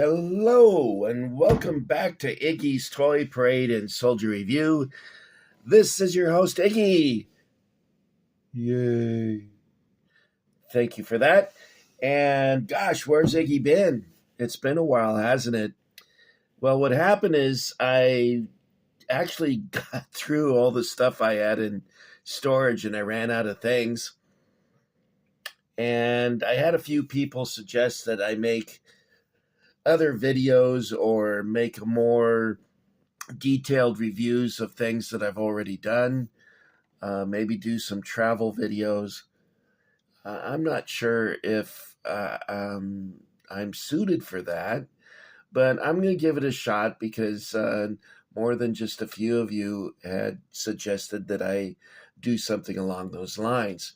Hello and welcome back to Iggy's Toy Parade and Soldier Review. This is your host, Iggy. Yay. Thank you for that. And gosh, where's Iggy been? It's been a while, hasn't it? Well, what happened is I actually got through all the stuff I had in storage and I ran out of things. And I had a few people suggest that I make other videos or make more detailed reviews of things that I've already done. Maybe do some travel videos. I'm not sure if I'm suited for that, but I'm going to give it a shot because more than just a few of you had suggested that I do something along those lines.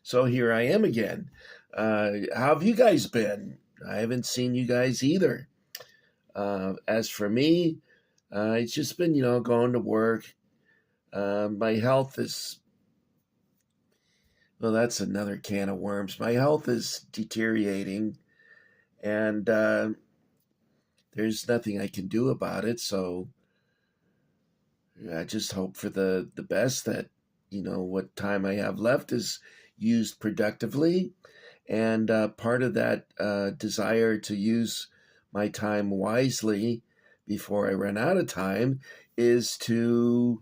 So here I am again. How have you guys been? I haven't seen you guys either. As for me, it's just been, going to work. My health is, well, that's another can of worms. My health is deteriorating, and there's nothing I can do about it. So I just hope for the best that, what time I have left is used productively. And part of that desire to use my time wisely before I run out of time is to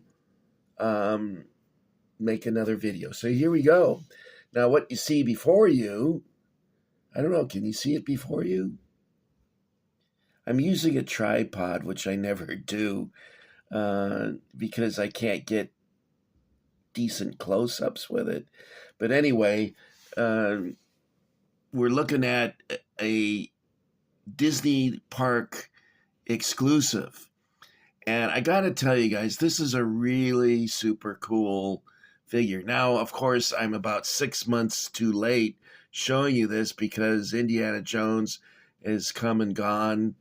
make another video. So here we go. Now, what you see before you, I don't know, can you see it before you? I'm using a tripod, which I never do because I can't get decent close-ups with it. But anyway, we're looking at a Disney park exclusive. And I got to tell you guys, this is a really super cool figure. Now, of course, I'm about 6 months too late showing you this because Indiana Jones is come and gone.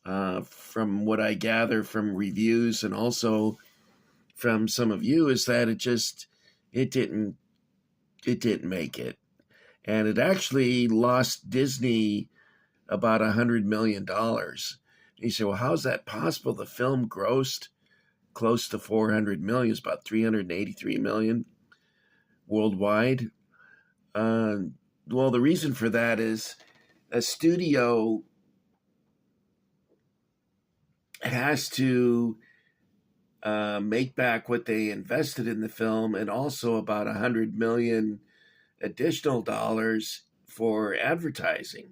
From what I gather from reviews and also from some of you is that it didn't make it. And it actually lost Disney about $100 million. You say, well, how's that possible? The film grossed close to 400 million, it's about 383 million worldwide. Well, the reason for that is a studio has to make back what they invested in the film and also about 100 million additional dollars for advertising.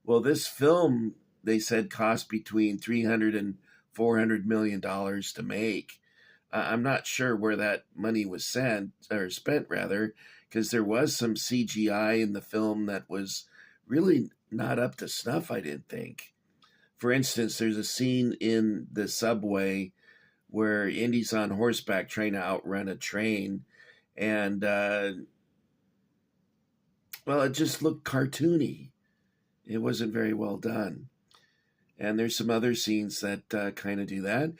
Well, this film, they said, cost between 300 and 400 million dollars to make. I'm not sure where that money was spent rather, because there was some CGI in the film that was really not up to snuff, I didn't think. For instance, there's a scene in the subway where Indy's on horseback trying to outrun a train, and well, it just looked cartoony. It wasn't very well done. And there's some other scenes that kind of do that.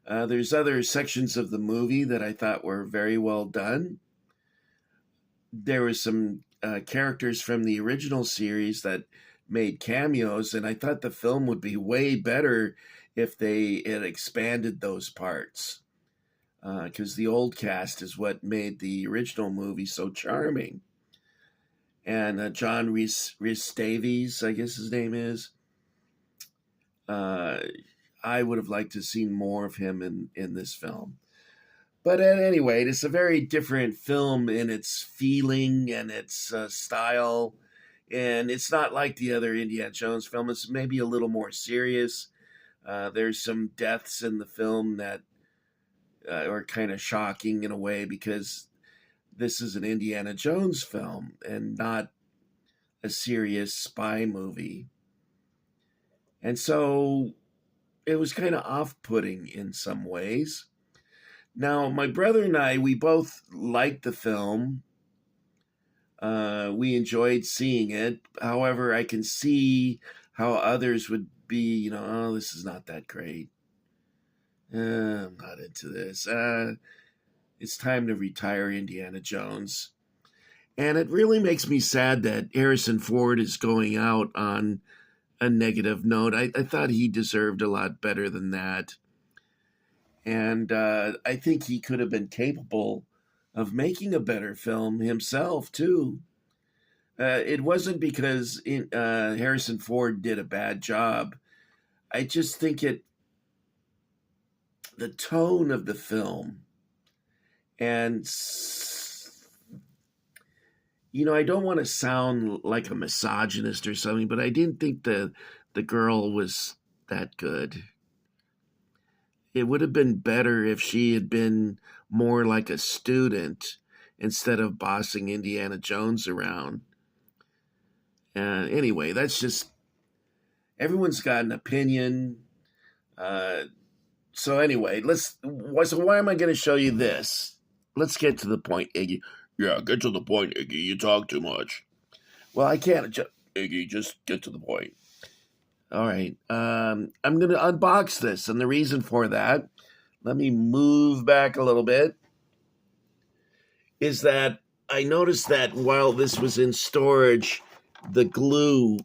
There's other sections of the movie that I thought were very well done. There were some characters from the original series that made cameos, and I thought the film would be way better if they had expanded those parts. Because the old cast is what made the original movie so charming. And John Rhys Davies, I guess his name is. I would have liked to have seen more of him in this film. But anyway, it's a very different film in its feeling and its style. And it's not like the other Indiana Jones film. It's maybe a little more serious. There's some deaths in the film that are kind of shocking in a way because this is an Indiana Jones film and not a serious spy movie. And so it was kind of off-putting in some ways. Now, my brother and I, we both liked the film. We enjoyed seeing it. However, I can see how others would be, oh, this is not that great. I'm not into this. It's time to retire Indiana Jones. And it really makes me sad that Harrison Ford is going out on a negative note. I thought he deserved a lot better than that. And I think he could have been capable of making a better film himself, too. It wasn't because Harrison Ford did a bad job. I just think the tone of the film, and I don't want to sound like a misogynist or something, but I didn't think the girl was that good. It would have been better if she had been more like a student instead of bossing Indiana Jones around. Anyway, that's just, everyone's got an opinion. So anyway, so why am I going to show you this? Let's get to the point, Iggy. Yeah, get to the point, Iggy. You talk too much. Well, I can't. Iggy, just get to the point. All right. I'm going to unbox this, and the reason for that, let me move back a little bit, is that I noticed that while this was in storage, the glue,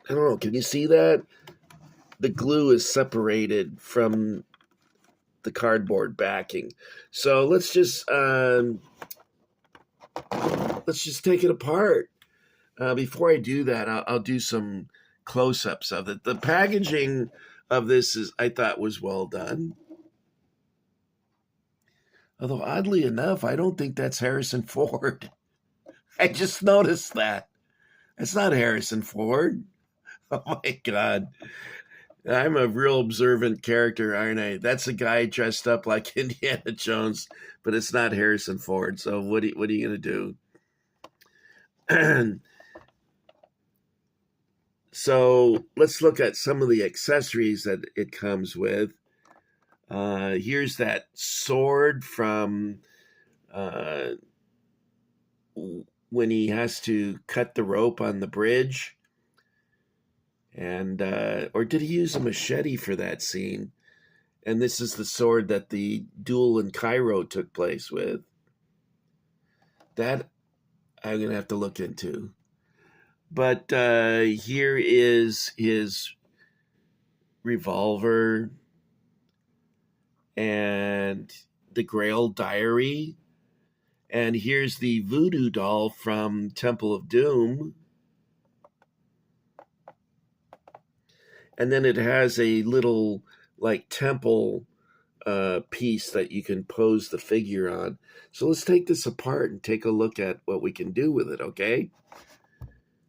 I don't know, can you see that? The glue is separated from the cardboard backing. So let's just take it apart. Before I do that, I'll do some close-ups of it. The packaging of this I thought was well done. Although oddly enough, I don't think that's Harrison Ford. I just noticed that. It's not Harrison Ford. Oh my God. I'm a real observant character, aren't I? That's a guy dressed up like Indiana Jones, but it's not Harrison Ford. So what are you going to do? So let's look at some of the accessories that it comes with. Here's that sword from when he has to cut the rope on the bridge. And or did he use a machete for that scene? And this is the sword that the duel in Cairo took place with. That I'm going to have to look into. But here is his revolver and the Grail Diary. And here's the voodoo doll from Temple of Doom. And then it has a little like temple piece that you can pose the figure on. So let's take this apart and take a look at what we can do with it, okay?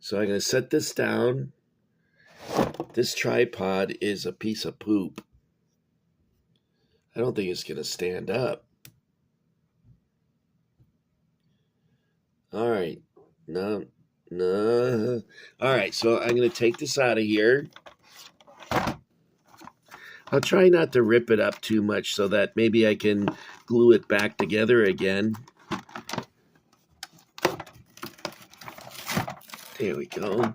So I'm going to set this down. This tripod is a piece of poop. I don't think it's going to stand up. All right. No. All right, so I'm going to take this out of here. I'll try not to rip it up too much so that maybe I can glue it back together again. There we go.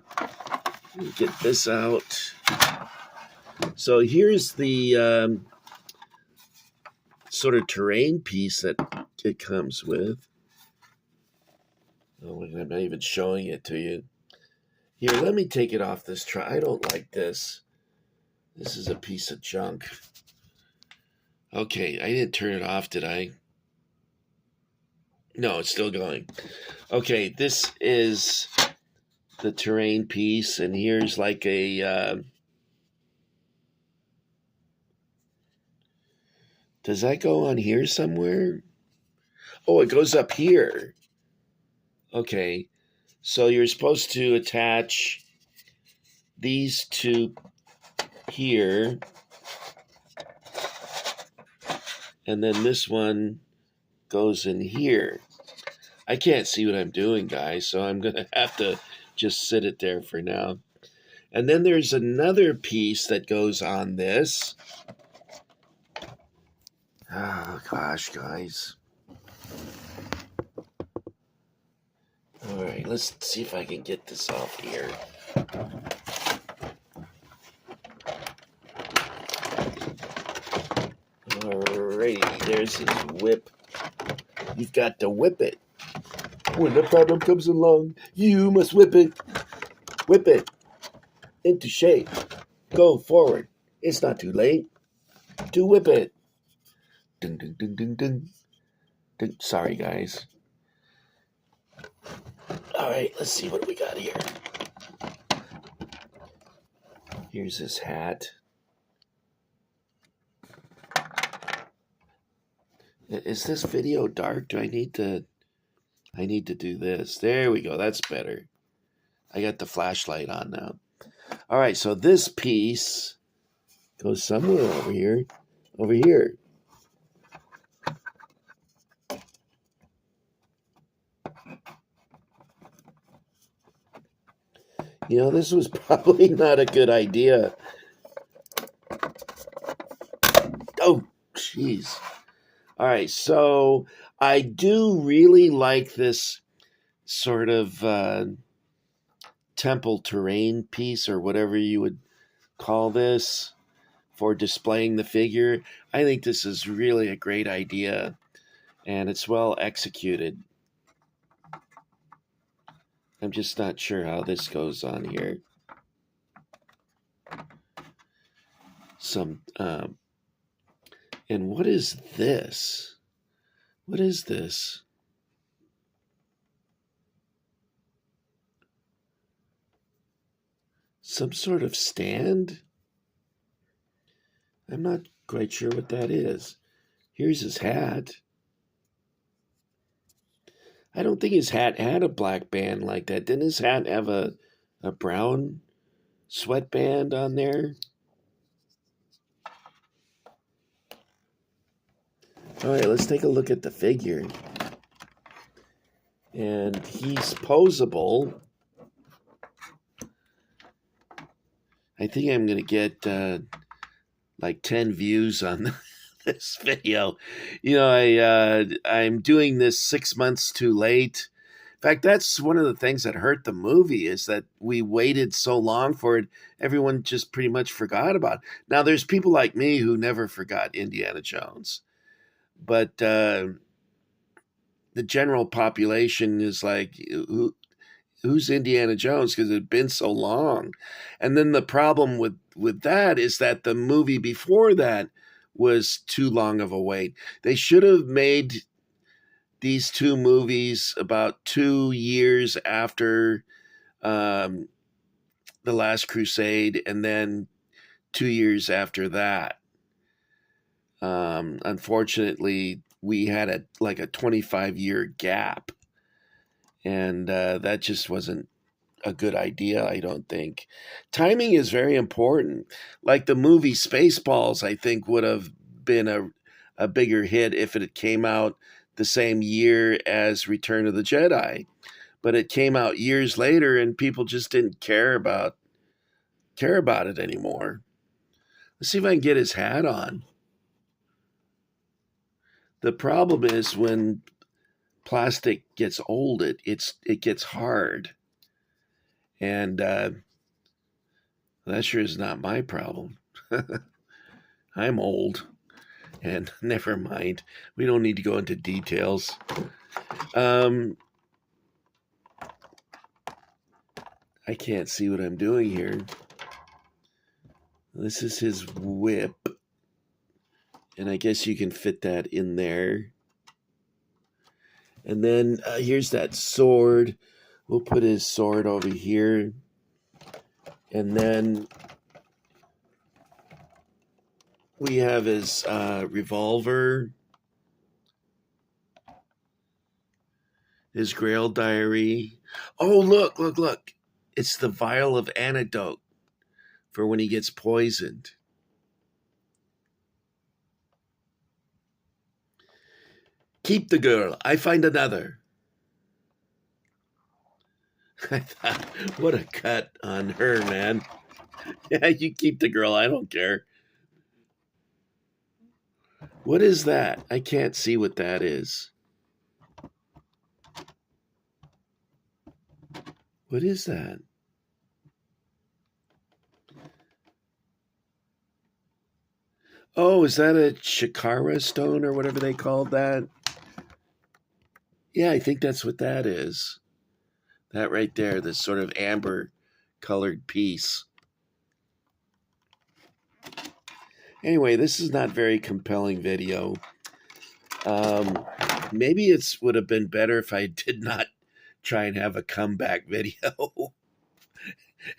Let me get this out. So here's the sort of terrain piece that it comes with. Oh, I'm not even showing it to you. Here, let me take it off this tray. I don't like this. This is a piece of junk. Okay, I didn't turn it off, did I? No, it's still going. Okay, this is the terrain piece, and here's like a... does that go on here somewhere? Oh, it goes up here. Okay, so you're supposed to attach these two here, and then this one goes in here. I can't see what I'm doing, guys, so I'm going to have to just sit it there for now. And then there's another piece that goes on this. Oh, gosh, guys. All right, let's see if I can get this off here. Alrighty, there's his whip. You've got to whip it. When the problem comes along, you must whip it. Whip it. into shape. Go forward. It's not too late to whip it. Ding, ding, ding, ding, ding. Ding. Sorry, guys. All right, let's see what we got here. Here's his hat. Is this video dark? Do I need to do this. There we go. That's better. I got the flashlight on now. All right, so this piece goes somewhere over here. Over here. You know, this was probably not a good idea. Oh, jeez. All right, so I do really like this sort of temple terrain piece, or whatever you would call this, for displaying the figure. I think this is really a great idea, and it's well executed. I'm just not sure how this goes on here. And what is this? What is this? Some sort of stand? I'm not quite sure what that is. Here's his hat. I don't think his hat had a black band like that. Didn't his hat have a brown sweatband on there? All right, let's take a look at the figure. And he's posable. I think I'm going to get like 10 views on this video. You know, I'm doing this 6 months too late. In fact, that's one of the things that hurt the movie, is that we waited so long for it. Everyone just pretty much forgot about it. Now, there's people like me who never forgot Indiana Jones. But the general population is like, who's Indiana Jones? Because it had been so long. And then the problem with that is that the movie before that was too long of a wait. They should have made these two movies about 2 years after The Last Crusade, and then 2 years after that. Unfortunately, we had a 25-year gap, and that just wasn't a good idea, I don't think. Timing is very important. Like the movie Spaceballs, I think would have been a bigger hit if it came out the same year as Return of the Jedi. But it came out years later, and people just didn't care about it anymore. Let's see if I can get his hat on. The problem is when plastic gets old, it gets hard. And that sure is not my problem. I'm old. And never mind. We don't need to go into details. I can't see what I'm doing here. This is his whip. And I guess you can fit that in there. And then here's that sword. We'll put his sword over here. And then we have his revolver. His Grail diary. Oh, look. It's the vial of antidote for when he gets poisoned. Keep the girl. I find another. I thought, what a cut on her, man. Yeah, you keep the girl. I don't care. What is that? I can't see what that is. What is that? Oh, is that a Shikara stone or whatever they called that? Yeah, I think that's what that is. That right there, this sort of amber colored piece. Anyway, this is not very compelling video. Maybe it would have been better if I did not try and have a comeback video.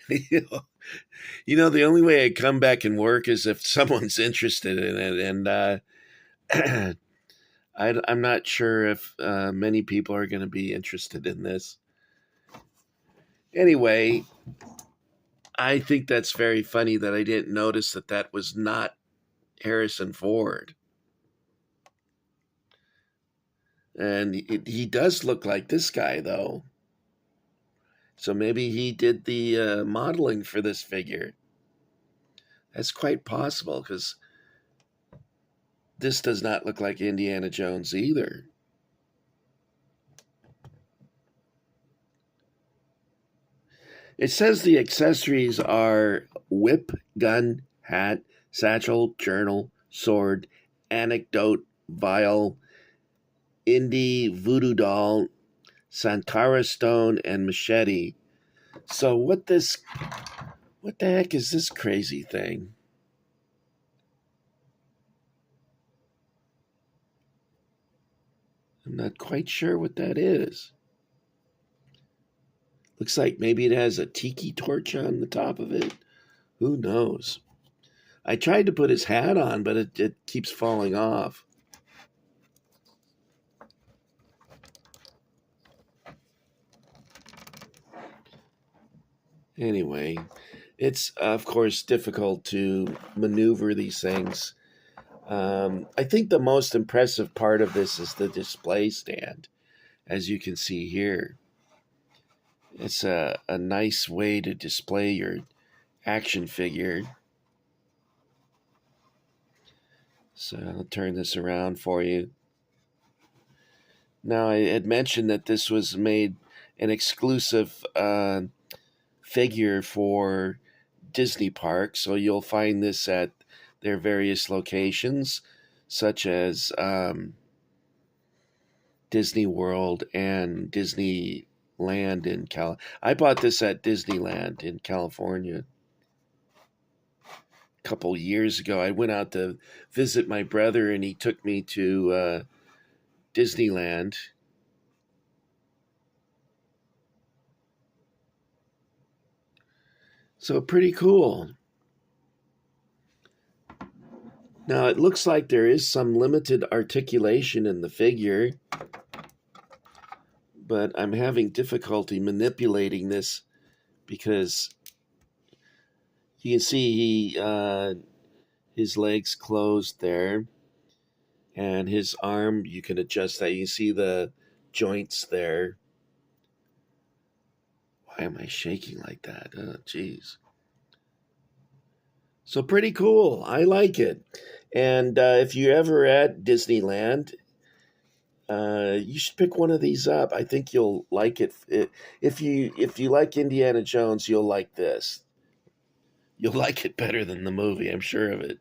you know, the only way a comeback can work is if someone's interested in it, and I'm not sure if many people are going to be interested in this. Anyway, I think that's very funny that I didn't notice that was not Harrison Ford. And he does look like this guy, though. So maybe he did the modeling for this figure. That's quite possible, because this does not look like Indiana Jones either. It says the accessories are whip, gun, hat, satchel, journal, sword, anecdote, vial, Indy, voodoo doll, Sankara stone, and machete. So what the heck is this crazy thing? I'm not quite sure what that is. Looks like maybe it has a tiki torch on the top of it. Who knows? I tried to put his hat on, but it keeps falling off. Anyway, it's, of course, difficult to maneuver these things. I think the most impressive part of this is the display stand, as you can see here. It's a nice way to display your action figure. So I'll turn this around for you. Now, I had mentioned that this was made an exclusive figure for Disney parks, so you'll find this at their various locations, such as Disney World and Disneyland in I bought this at Disneyland in California a couple years ago. I went out to visit my brother, and he took me to Disneyland. So pretty cool. Now, it looks like there is some limited articulation in the figure, but I'm having difficulty manipulating this because you can see his legs closed there, and his arm, you can adjust that. You can see the joints there. Why am I shaking like that? Oh, geez. So pretty cool. I like it. And if you're ever at Disneyland, you should pick one of these up. I think you'll like it. If you like Indiana Jones, you'll like this. You'll like it better than the movie. I'm sure of it.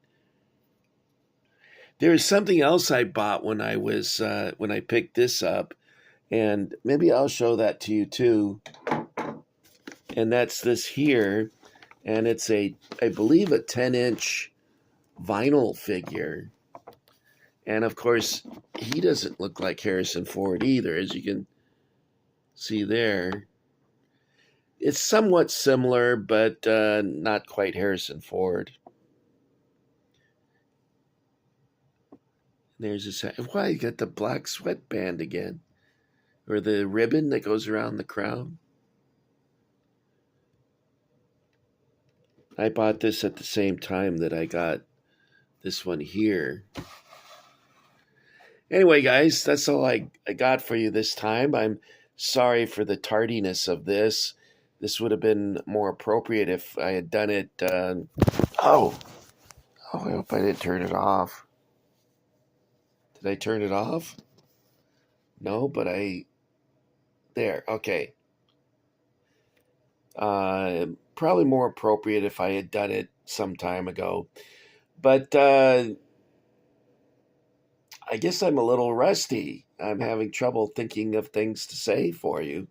There's something else I bought when I picked this up, and maybe I'll show that to you too. And that's this here, and it's I believe, a 10-inch vinyl figure. And of course, he doesn't look like Harrison Ford either, as you can see there. It's somewhat similar, but not quite Harrison Ford. There's his hat. Why, you got the black sweatband again? Or the ribbon that goes around the crown? I bought this at the same time that I got this one here. Anyway, guys, that's all I got for you this time. I'm sorry for the tardiness of this. This would have been more appropriate if I had done it. Oh, I hope I didn't turn it off. Did I turn it off? No, but there, okay. Probably more appropriate if I had done it some time ago. But I guess I'm a little rusty. I'm having trouble thinking of things to say for you.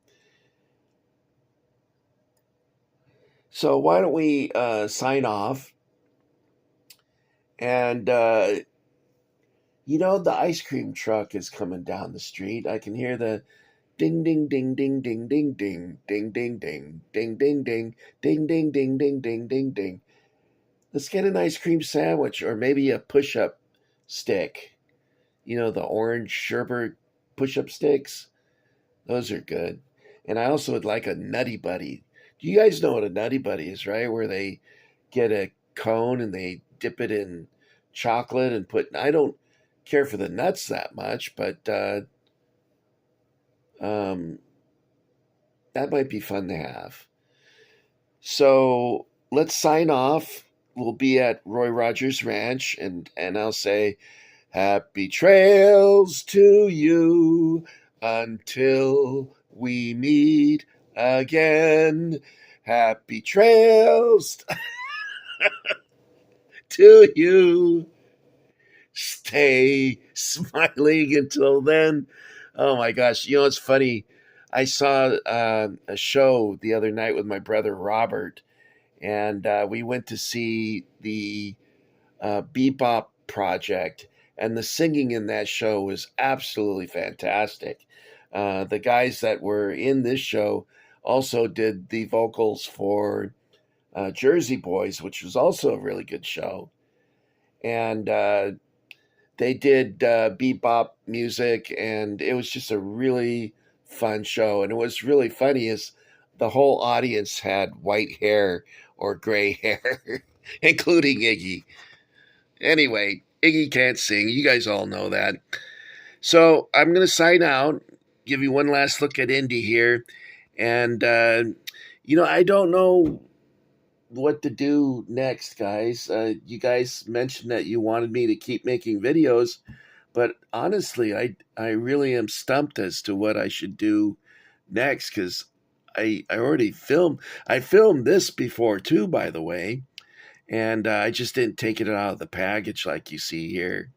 So why don't we sign off? And, the ice cream truck is coming down the street. I can hear the ding, ding, ding, ding, ding, ding, ding, ding, ding, ding, ding, ding, ding, ding, ding, ding, ding, ding, ding, ding. Let's get an ice cream sandwich or maybe a push up stick. The orange sherbet push up sticks. Those are good. And I also would like a Nutty Buddy. Do you guys know what a Nutty Buddy is, right? Where they get a cone and they dip it in chocolate and I don't care for the nuts that much, but um, that might be fun to have. So let's sign off. We'll be at Roy Rogers Ranch, and I'll say, Happy trails to you until we meet again. Happy trails to you. Stay smiling until then. Oh my gosh. It's funny. I saw a show the other night with my brother Robert, and we went to see the Bebop Project, and the singing in that show was absolutely fantastic. The guys that were in this show also did the vocals for Jersey Boys, which was also a really good show. And they did bebop music, and it was just a really fun show. And it was really funny is the whole audience had white hair or gray hair, including Iggy. Anyway, Iggy can't sing. You guys all know that. So I'm going to sign out, give you one last look at Indy here. And, I don't know what to do next, guys. You guys mentioned that you wanted me to keep making videos, but honestly, I really am stumped as to what I should do next because I already filmed. I filmed this before too, by the way, and I just didn't take it out of the package like you see here.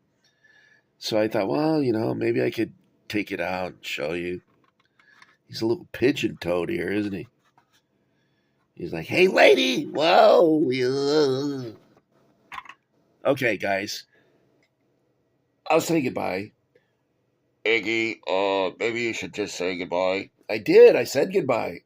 So I thought, well, maybe I could take it out and show you. He's a little pigeon toed here, isn't he? He's like, hey, lady, whoa. Okay, guys, I'll say goodbye. Iggy, maybe you should just say goodbye. I did. I said goodbye.